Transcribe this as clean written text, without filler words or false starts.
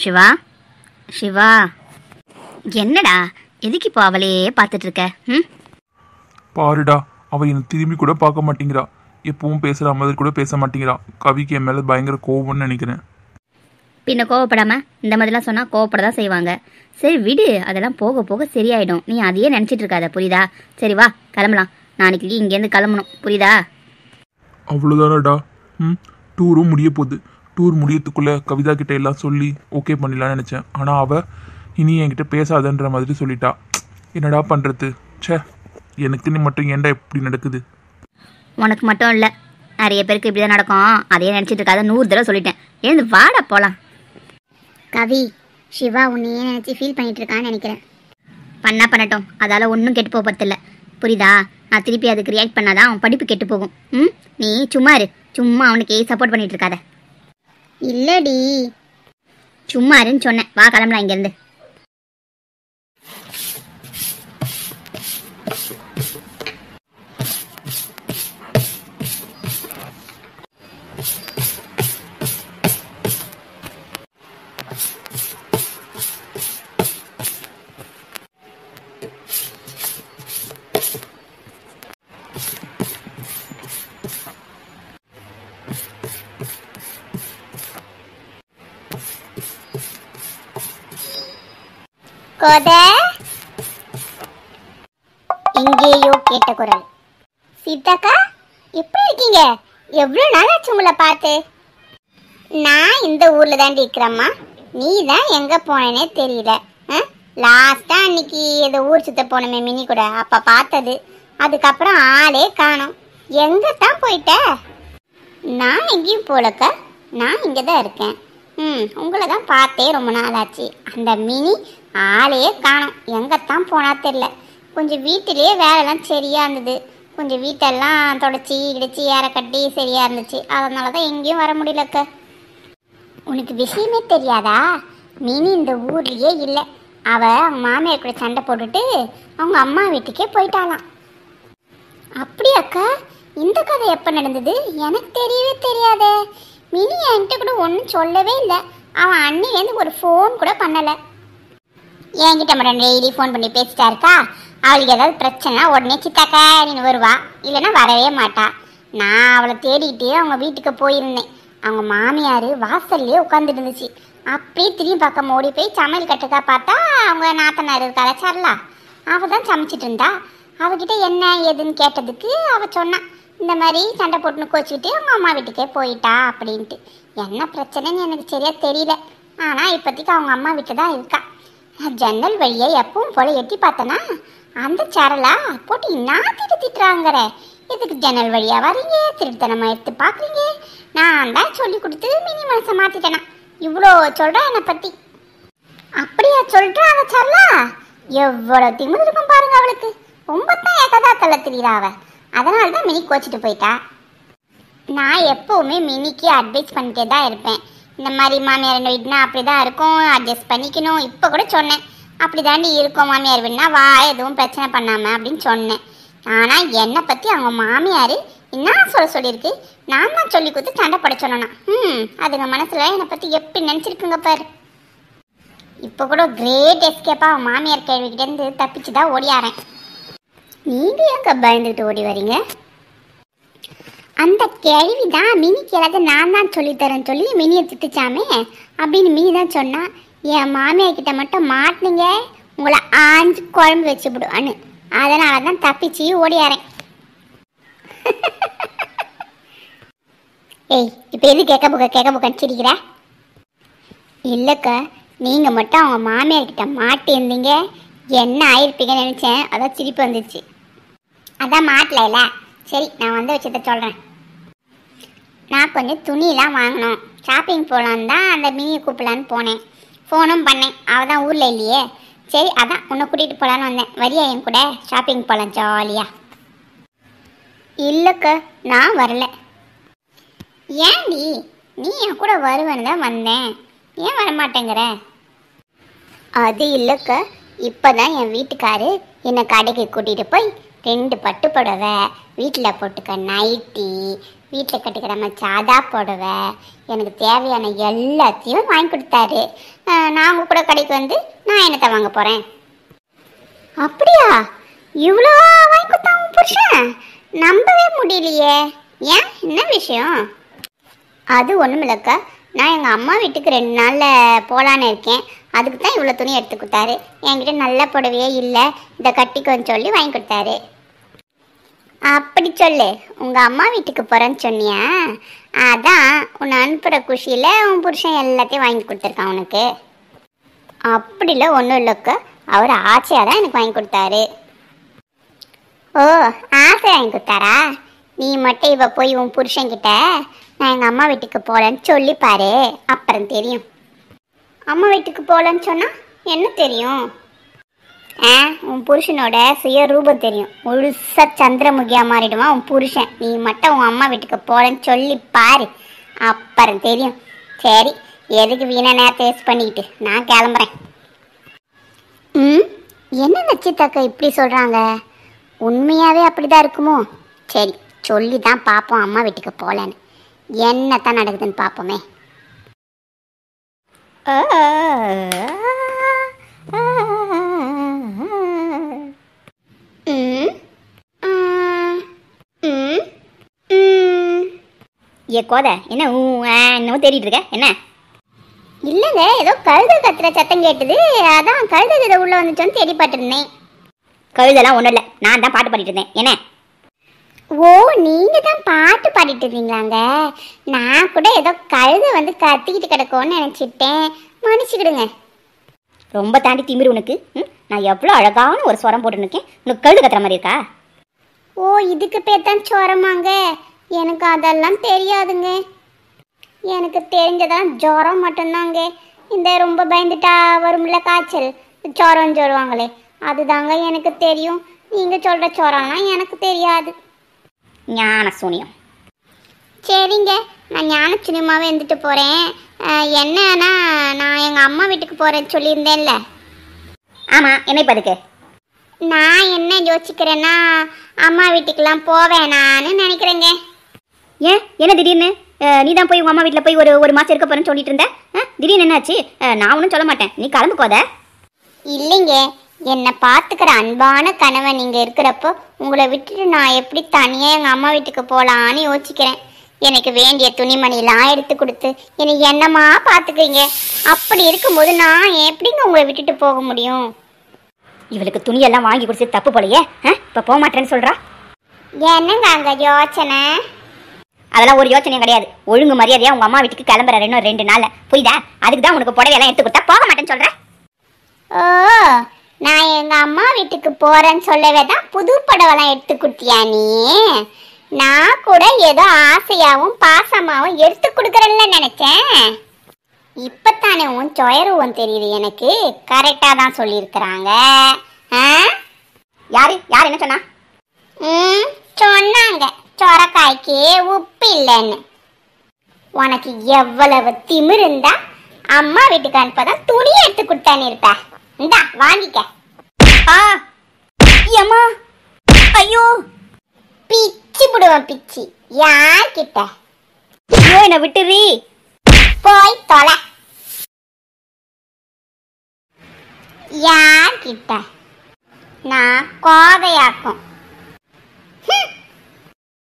சிவா, சிவா, என்னடா எதுக்கு இப்போ அவளையே பார்த்துட்டு இருக்க? பாருடா, அவ என்னை திரும்பி கூட பார்க்க மாட்டேங்கிறா. எப்பவும் பேசுகிற மாதிரி கூட பேச மாட்டேங்கிறா. கவிக்கு என் மேலே பயங்கர கோவம்னு நினைக்கிறேன். பின்ன கோவப்படாம இந்த மாதிரிலாம் சொன்னால் கோவப்பட தான் செய்வாங்க. சரி விடு, அதெல்லாம் போக போக சரியாயிடும். நீ அதையே நினச்சிட்டு இருக்காத, புரியுதா? சரி வா கிளம்பலாம். நாளைக்கு இங்கேருந்து கிளம்பணும், புரியுதா? அவ்வளோதானடா. டூரும் முடிய போகுது. டூர் முடியத்துக்குள்ளே கவிதா கிட்ட எல்லாம் சொல்லி ஓகே பண்ணிடலான்னு நினச்சேன். ஆனால் அவள் இனி என்கிட்ட பேசாதன்ற மாதிரி சொல்லிட்டா. என்னடா பண்ணுறது? ச்சே, எனக்கு நீ மட்டும் ஏன்டா எப்படி நடக்குது? உனக்கு மட்டும் இல்லை, நிறைய பேருக்கு இப்படி தான் நடக்கும். அதையே நினச்சிட்டு இருக்காத, 100 தடவை சொல்லிட்டேன். எழுந்து வாடா போகலாம். கவி, சிவா உன்னையே நினச்சி ஃபீல் பண்ணிட்டு இருக்கான்னு நினைக்கிறேன். பண்ணட்டும், அதால் ஒன்றும் கெட்டு போகிறதில்ல, புரியுதா? நான் திருப்பி அதுக்கு ரியாக்ட் பண்ணாதான் அவன் படிப்பு கெட்டு போகும். நீ சும்மா இரு, சும்மா அவனுக்கு சப்போர்ட் பண்ணிட்டு இருக்காத. இல்லடி, சும்மா இருன்னு சொன்னேன். வா கிளம்பலாம் இங்கேருந்து. கோத, எங்கேயோ கேட்ட குரல். சீதாக்கா, எப்படி இருக்கீங்க? எவ்வளோ நாள் ஆச்சு உங்களை பார்த்து. நான் இந்த ஊர்ல தாண்டி இருக்கிறேம்மா. நீ தான் எங்க போனேனே தெரியல. லாஸ்டா அன்னைக்கு இந்த ஊர் சுத்த போனமே மினி கூட, அப்ப பார்த்தது. அதுக்கப்புறம் ஆளே காணோம். எங்க தான் போயிட்ட? நான் எங்கேயும் போலக்கா, நான் இங்கே தான் இருக்கேன். உங்களை தான் பார்த்தே ரொம்ப நாள் ஆச்சு. அந்த மினி ஆளையே காணோம், எங்கத்தான் போனா தெரியல. கொஞ்சம் வீட்டிலேயே வேலைலாம் சரியா இருந்தது. கொஞ்சம் வீட்டெல்லாம் தொடச்சி இடிச்சு ஏற கட்டி சரியா இருந்துச்சு. அதனால தான் எங்கேயும் வர முடியலக்க. உனக்கு விஷயமே தெரியாதா? மினி இந்த ஊர்லயே இல்லை. அவ அவங்க மாமியார் கூட சண்டை போட்டுட்டு அவங்க அம்மா வீட்டுக்கே போயிட்டாளாம். அப்படியாக்கா? இந்த கதை எப்போ நடந்தது? எனக்கு தெரியவே தெரியாதே. மினி என்கிட்ட கூட ஒன்றும் சொல்லவே இல்லை. அவன் அண்ணிலேருந்து ஒரு ஃபோன் கூட பண்ணலை. என்கிட்ட மட்டும் டெய்லி ஃபோன் பண்ணி பேசிட்டா இருக்கா. அவளுக்கு ஏதாவது பிரச்சனை உடனே சித்தாக்கா நீ வருவா, இல்லைன்னா வரவே மாட்டா. நான் அவளை தேடிக்கிட்டு அவங்க வீட்டுக்கு போயிருந்தேன். அவங்க மாமியார் வாசல்லையே உட்காந்துட்டு இருந்துச்சு. அப்படியே திரும்பி பக்கம் ஓடி போய் சமையல் கட்டுக்கா பார்த்தா அவங்க நாத்தனார் இருக்காள சரலா, அவள் தான் சமைச்சிட்டு இருந்தா. அவகிட்ட என்ன ஏதுன்னு கேட்டதுக்கு அவள் சொன்னான், இந்த மாதிரி சண்டை போட்டுன்னு கோச்சிக்கிட்டு அவங்க அம்மா வீட்டுக்கே போயிட்டா அப்படின்ட்டு. என்ன பிரச்சனைன்னு எனக்கு சரியா தெரியல. ஆனால் இப்போதைக்கு அவங்க அம்மா வீட்டு தான் இருக்கா. ஜன்னல் வழியை எப்பவும் போல எட்டி பார்த்தனா அந்த சரலா போட்டு என்ன திட்டுறாங்கிற. எதுக்கு ஜன்னல் வழியா வரீங்க, திருத்தனமா எடுத்து பார்க்குறீங்க? நான் தான் சொல்லி கொடுத்து மினி மனசை மாற்றிட்டேனா. இவ்வளோ சொல்கிறா என்னை பற்றி. அப்படியா சொல்கிறா அந்த சரலா? எவ்வளோ திமிரு இருக்கும் பாருங்க அவளுக்கு. ரொம்ப தான் ஏகதா தள்ள தெரியுறா அவ. அதனால தான் மினி கோச்சிட்டு போயிட்டா. நான் எப்போவுமே மினிக்கு அட்வைஸ் பண்ணிட்டே தான் இருப்பேன். இந்த மாதிரி மாமியார் வீடுனா அப்படி தான் இருக்கும், அட்ஜஸ்ட் பண்ணிக்கணும். இப்போ கூட சொன்னேன், அப்படி தாண்டி இருக்கும் மாமியார் வீடுனா, வா எதுவும் பிரச்சனை பண்ணாமல் அப்படின்னு சொன்னேன். ஆனால் என்னை பற்றி அவங்க மாமியார் என்ன சொல்லியிருக்கு, நான் தான் சொல்லி கொடுத்து சண்டை பட சொன்னேன்னா. அதுங்க மனசில் என்னை பற்றி எப்படி நினச்சிருக்குங்க பாரு. இப்போ கூட கிரேட் எஸ்கேப்பாக அவன் மாமியார் கேள்விக்கிட்டேருந்து தப்பிச்சு தான் ஓடியாரேன். நீங்கள் எங்கே பயந்துக்கிட்டு ஓடி வரீங்க? அந்த கேள்வி தான் மினிக்கு ஏதாவது நான் தான் சொல்லித்தரேன்னு சொல்லி மினியை திட்டுச்சாமே அப்படின்னு மினி தான் சொன்னா. என் மாமியார் கிட்ட மட்டும் மாட்டினீங்க உங்களை ஆஞ்சு குழம்பு வச்சுவிடுவான்னு. அதனால தான் தப்பிச்சு ஓடியாரேன். ஏய், இப்போ எது கேட்க புக்கன்னு சிரிக்கிற? இல்லைக்கா, நீங்கள் மட்டும் அவங்க மாமியார் கிட்ட மாட்டியிருந்தீங்க என்ன ஆயிருப்பீங்கன்னு நினச்சேன். அதான் சிரிப்பு வந்துச்சு. அதான் மாட்டல இல்லை. சரி, நான் வந்து வச்சதை சொல்கிறேன். நான் கொஞ்சம் துணியெலாம் வாங்கினோம், ஷாப்பிங் போகலான்னு தான் அந்த மினியை கூப்பிடலான்னு போனேன். ஃபோனும் பண்ணேன், அவள் தான் ஊரில் இல்லையே. சரி, அதான் உன்னை கூட்டிகிட்டு போகலான்னு வந்தேன். வரியா என் கூட ஷாப்பிங் போகலாம் ஜாலியா? இல்லைக்கா, நான் வரல. ஏன்டி? நீ என் கூட வருவேன்னு தான் வந்தேன், ஏன் வரமாட்டேங்கிற? அது இல்லைக்கா, இப்போ தான் என் வீட்டுக்காரு என்னை கடைக்கு கூட்டிகிட்டு போய் 2 பட்டு புடவை, வீட்டில் போட்டுக்க நைட்டி, வீட்டில் கட்டிக்கிற மாதிரி சாதா புடவை எனக்கு தேவையான எல்லாத்தையும் வாங்கி கொடுத்தாரு. நான் உங்க கூட கடைக்கு வந்து நான் என்னத்தை வாங்க போகிறேன். அப்படியா? இவ்வளோ வாங்கி கொடுத்தா உன் புருஷன்? நம்பவே முடியலையே. ஏன், என்ன விஷயம்? அது ஒன்றும் இல்லைக்கா, நான் எங்கள் அம்மா வீட்டுக்கு 2 நாளில் போகலான்னு இருக்கேன். அதுக்கு தான் இவ்வளோ துணி எடுத்து கொடுத்தாரு. என்கிட்ட நல்ல புடவையே இல்லை, இதை கட்டிக்கோன்னு சொல்லி வாங்கி கொடுத்தாரு. அப்படி சொல்லு, உங்கள் அம்மா வீட்டுக்கு போகிறேன்னு சொன்னியா? அதான் உன்னை அனுப்புகிற குஷியில் உன் புருஷன் எல்லாத்தையும் வாங்கி கொடுத்துருக்கான் உனக்கு. அப்படிலாம் ஒன்றும் இல்லைக்கா, அவர் ஆசையாக தான் எனக்கு வாங்கி கொடுத்தாரு. ஓ, ஆசை வாங்கி கொடுத்தாரா? நீ மட்டும் இவ போய் உன் புருஷன்கிட்ட நான் எங்கள் அம்மா வீட்டுக்கு போகலன்னு சொல்லிப்பாரு, அப்புறம் தெரியும். அம்மா வீட்டுக்கு போகலன்னு சொன்னால் என்ன தெரியும்? உன் புருஷனோட சுய ரூபம் தெரியும். முழுசா சந்திரமுகியாக மாறிடுவான் உன் புருஷன். நீ மட்டும் உன் அம்மா வீட்டுக்கு போகலன்னு சொல்லிப்பாரு, அப்புறம் தெரியும். சரி, எதுக்கு வீணா நேரத்தை வேஸ்ட் பண்ணிக்கிட்டு நான் கிளம்புறேன். என்ன நச்சிதாக்கா இப்படி சொல்கிறாங்க? உண்மையாகவே அப்படிதான் இருக்குமோ? சரி, சொல்லி தான் பார்ப்போம் அம்மா வீட்டுக்கு போகலன்னு. என்னத்தான் நடக்குதுன்னு பார்ப்போமே. ஏ கோத, என்ன என்னவோ தேடிட்டு இருக்க? என்ன? இல்லைங்க, ஏதோ கழுதை கத்துற சத்தம் கேட்டுது, அதான் கழுதை இதை உள்ள வந்துச்சோன்னு தேடி பாட்டுருந்தேன். கழுதெல்லாம் ஒன்றும் இல்லை, நான் தான் பாட்டு பாடிட்டு இருந்தேன். என்ன? ஓ, நீங்க தான் பாட்டு பாடிட்டு இருந்தீங்களாங்க. நான் கூட ஏதோ கழுதை வந்து கத்திக்கிட்டு கிடக்கும்னு நினைச்சிட்டேன், மன்னிச்சுக்கிடுங்க. ரொம்ப தாண்டி திமிரு உனக்கு. நான் எவ்வளோ அழகான ஒரு ஸ்வரம் போட்டுருக்கேன், உனக்கு கழுது கத்துற மாதிரி இருக்கா? ஓ, இதுக்கு பேர் தான் சொரமாங்க? எனக்கு அதெல்லாம் தெரியாதுங்க. எனக்கு தெரிஞ்சதான் ஜுரம் மட்டும்தாங்க. இந்த ரொம்ப பயந்துட்டா வரும்ல காய்ச்சல், ஜுரம் சொல்லுவாங்களே, அதுதாங்க எனக்கு தெரியும். நீங்க சொல்ற ஜுரம்லாம் எனக்கு தெரியாது. ஞான சூனியம். சரிங்க, நான் ஞான சூனியமாகவே இருந்துட்டு போகிறேன். என்னன்னா, நான் எங்கள் அம்மா வீட்டுக்கு போகிறேன்னு சொல்லியிருந்தேன்ல. ஆமாம், என்ன இப்போ அதுக்கு? நான் என்ன யோசிக்கிறேன்னா, அம்மா வீட்டுக்கெல்லாம் போவேனான்னு நினைக்கிறேங்க. ஏன், என்ன திடீர்னு? நீ தான் போய் உங்கள் அம்மா வீட்டில் போய் ஒரு மாதம் இருக்க போகிறேன்னு சொல்லிட்டு இருந்தேன். திடீர்னு என்னாச்சு? நான் ஒன்றும் சொல்ல மாட்டேன், நீ கிளம்புக்கோத. இல்லைங்க, என்னை பார்த்துக்கிற அன்பான கணவன் நீங்கள் இருக்கிறப்போ உங்களை விட்டுட்டு நான் எப்படி தனியாக எங்கள் அம்மா வீட்டுக்கு போகலான்னு யோசிக்கிறேன். எனக்கு வேண்டிய துணிமணிலாம் எடுத்து கொடுத்து என்னை என்னமா பார்த்துக்கிறீங்க. அப்படி இருக்கும்போது நான் எப்படிங்க உங்களை விட்டுட்டு போக முடியும்? இவளுக்கு துணியெல்லாம் வாங்கி கொடுத்து தப்பு போலையே. இப்போ போக மாட்டேன்னு சொல்கிறா. என்னங்க அங்கே யோசனை? அதெல்லாம் ஒரு யோசனையும் கிடையாது. ஒழுங்கு மரியாதையாக உங்கள் அம்மா வீட்டுக்கு கிளம்புற 2 நாளில் போய்தா. அதுக்கு தான் உனக்கு புடவையெல்லாம் எடுத்து கொடுத்தா போக மாட்டேன்னு சொல்கிறேன். ஓ, நான் எங்கள் அம்மா வீட்டுக்கு போகிறேன்னு சொல்லவே தான் புது புடவைலாம் எடுத்து கொடுத்தியா நீ? நான் கூட ஏதோ ஆசையாகவும் பாசமாகவும் எடுத்து கொடுக்குறேன்னு நினச்சேன். இப்போத்தானே உன் சொயருவம் தெரியுது எனக்கு. கரெக்டாக தான் சொல்லியிருக்கிறாங்க. யார் என்ன சொன்னா? சொன்னாங்க சொரக்காய்க்கு உப்பு இல்லைன்னு. உனக்கு எவ்வளவு திமிரு இருந்தா அம்மா வீட்டுக்கு அனுப்பதான் துணி எடுத்து கொடுத்தான்னு இருப்ப. இந்தா வாங்கிக்க. அம்மா, ஐயோ, பிச்சு புடுவேன் பிச்சு. யார்கிட்ட? ஐயோ, என்ன விட்டுறீ, போய் தொலை. யார்கிட்ட? நான் கோதையாக்கும்.